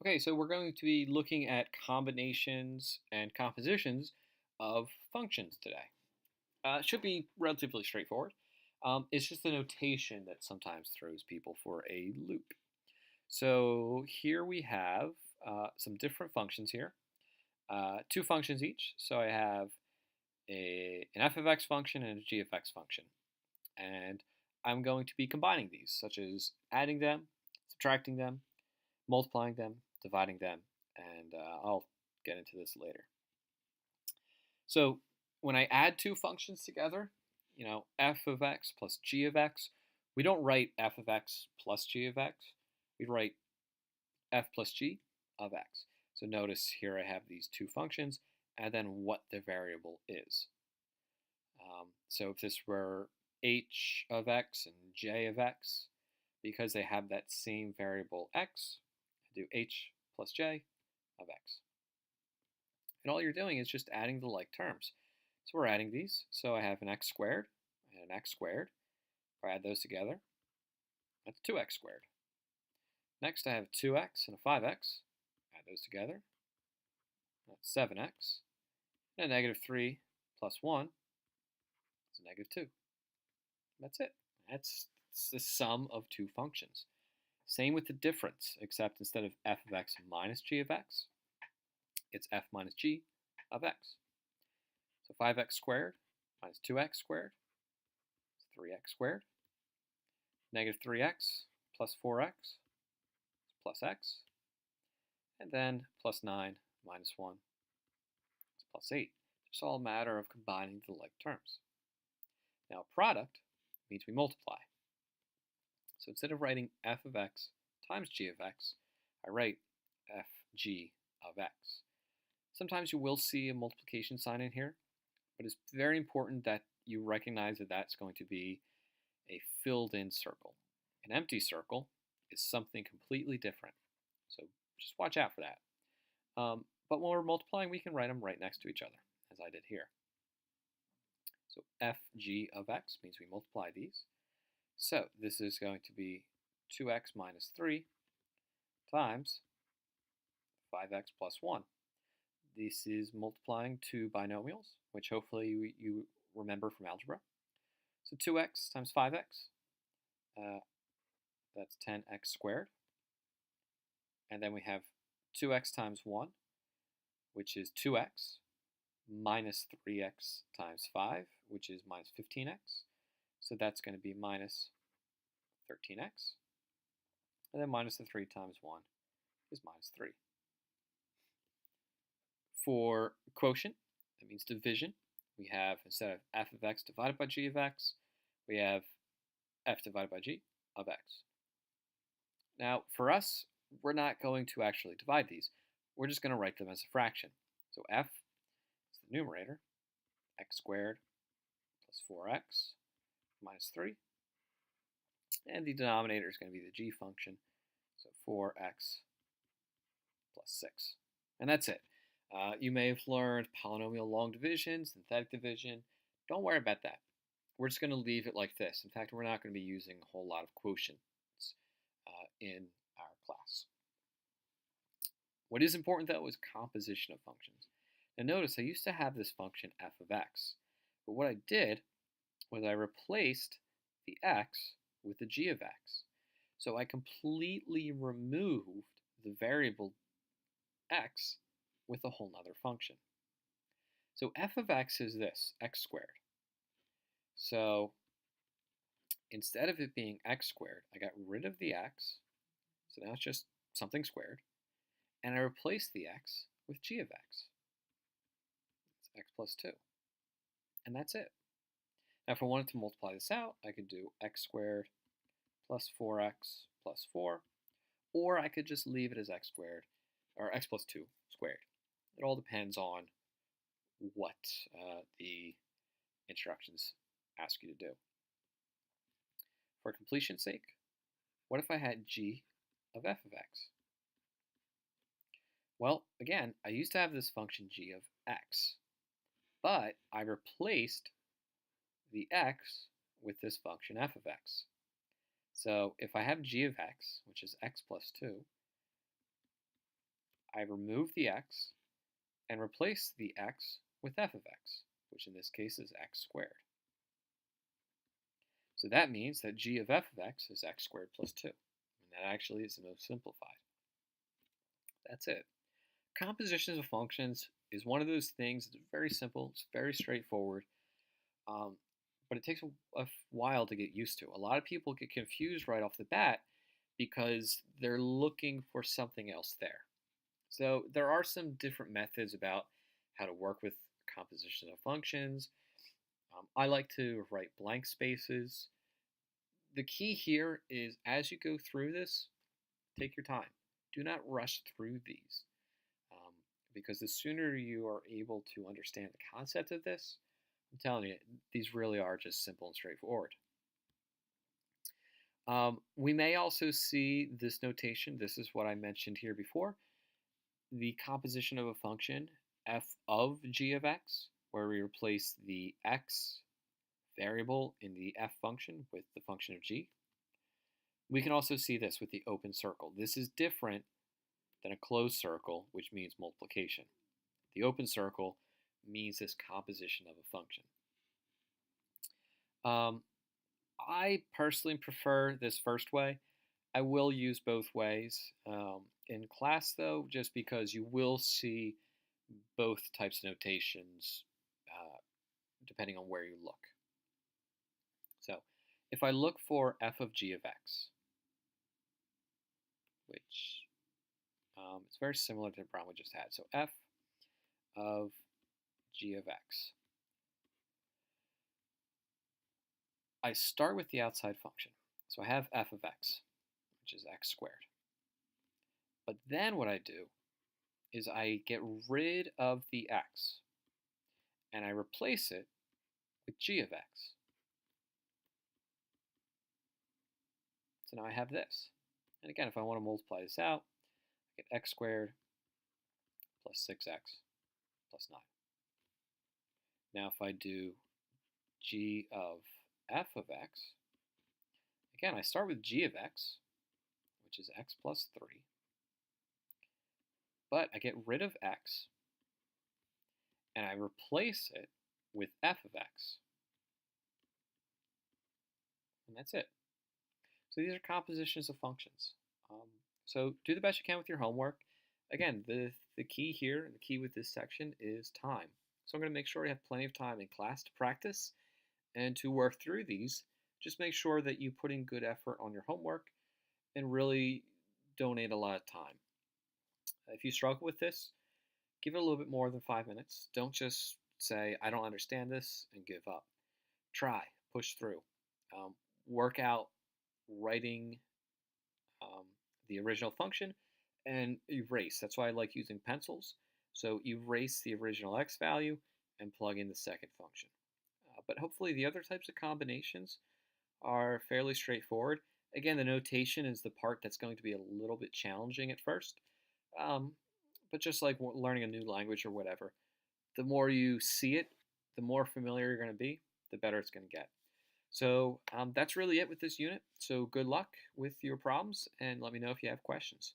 Okay, so we're going to be looking at combinations and compositions of functions today. It should be relatively straightforward. It's just the notation that sometimes throws people for a loop. So here we have some different functions here, two functions each. So I have an f of x function and a g of x function. And I'm going to be combining these, such as adding them, subtracting them, multiplying them, dividing them, and I'll get into this later. So when I add two functions together, f of x plus g of x, we don't write f of x plus g of x. We write f plus g of x. So notice here I have these two functions and then what the variable is. So if this were h of x and j of x, because they have that same variable x, I do h plus j of x. And all you're doing is just adding the like terms. So we're adding these. So I have an x squared and an x squared. If I add those together, that's 2x squared. Next I have 2x and a 5x. Add those together. That's 7x. And a negative 3 plus 1 is a negative 2. That's it. That's the sum of two functions. Same with the difference, except instead of f of x minus g of x, it's f minus g of x. So 5x squared minus 2x squared is 3x squared. Negative 3x plus 4x is plus x. And then plus 9 minus 1 is plus 8. It's all a matter of combining the like terms. Now product means we multiply. So instead of writing f of x times g of x, I write fg of x. Sometimes you will see a multiplication sign in here, but it's very important that you recognize that that's going to be a filled-in circle. An empty circle is something completely different, so just watch out for that. But when we're multiplying, we can write them right next to each other, as I did here. So fg of x means we multiply these. So this is going to be 2x minus 3 times 5x plus 1. This is multiplying two binomials, which hopefully you remember from algebra. So 2x times 5x, that's 10x squared. And then we have 2x times 1, which is 2x, minus 3x times 5, which is minus 15x. So that's going to be minus 13x. And then minus the 3 times 1 is minus 3. For quotient, that means division, we have, instead of f of x divided by g of x, we have f divided by g of x. Now, for us, we're not going to actually divide these. We're just going to write them as a fraction. So f is the numerator, x squared plus 4x minus 3. And the denominator is going to be the g function, so 4x plus 6. And that's it. You may have learned polynomial long division, synthetic division. Don't worry about that. We're just going to leave it like this. In fact, we're not going to be using a whole lot of quotients in our class. What is important, though, is composition of functions. Now notice I used to have this function f of x, but what I did was I replaced the x with the g of x. So I completely removed the variable x with a whole nother function. So f of x is this, x squared. So instead of it being x squared, I got rid of the x, so now it's just something squared, and I replaced the x with g of x. It's x plus 2. And that's it. Now if I wanted to multiply this out, I could do x squared plus 4x plus 4, or I could just leave it as x squared, or x plus 2 squared. It all depends on what the instructions ask you to do. For completion's sake, what if I had g of f of x? Well, again, I used to have this function g of x, but I replaced the x with this function f of x. So if I have g of x, which is x plus 2, I remove the x and replace the x with f of x, which in this case is x squared. So that means that g of f of x is x squared plus 2. And that actually is the most simplified. That's it. Compositions of functions is one of those things that's very simple, it's very straightforward, um, but it takes a while to get used to. A lot of people get confused right off the bat because they're looking for something else there. So there are some different methods about how to work with composition of functions. I like to write blank spaces. The key here is as you go through this, take your time. Do not rush through these um, because the sooner you are able to understand the concept of this, I'm telling you, these really are just simple and straightforward. We may also see this notation. This is what I mentioned here before. The composition of a function, f of g of x, where we replace the x variable in the f function with the function of g. We can also see this with the open circle. This is different than a closed circle, which means multiplication. The open circle means this composition of a function. I personally prefer this first way. I will use both ways in class, though, just because you will see both types of notations depending on where you look. So if I look for f of g of x, which it's very similar to the problem we just had. So f of g of x. I start with the outside function. So I have f of x, which is x squared. But then what I do is I get rid of the x, and I replace it with g of x. So now I have this. And again, if I want to multiply this out, I get x squared plus 6x plus 9. Now if I do g of f of x, again, I start with g of x, which is x plus 3. But I get rid of x, and I replace it with f of x. And that's it. So these are compositions of functions. So do the best you can with your homework. Again, the key here, the key with this section is time. So I'm going to make sure you have plenty of time in class to practice and to work through these. Just make sure that you put in good effort on your homework and really donate a lot of time. If you struggle with this, give it a little bit more than 5 minutes. Don't just say, I don't understand this, and give up. Try, push through. Work out writing the original function and erase. That's why I like using pencils. So erase the original x value and plug in the second function. But hopefully the other types of combinations are fairly straightforward. Again, the notation is the part that's going to be a little bit challenging at first. But just like learning a new language or whatever, the more you see it, the more familiar you're going to be, the better it's going to get. So that's really it with this unit. So good luck with your problems, and let me know if you have questions.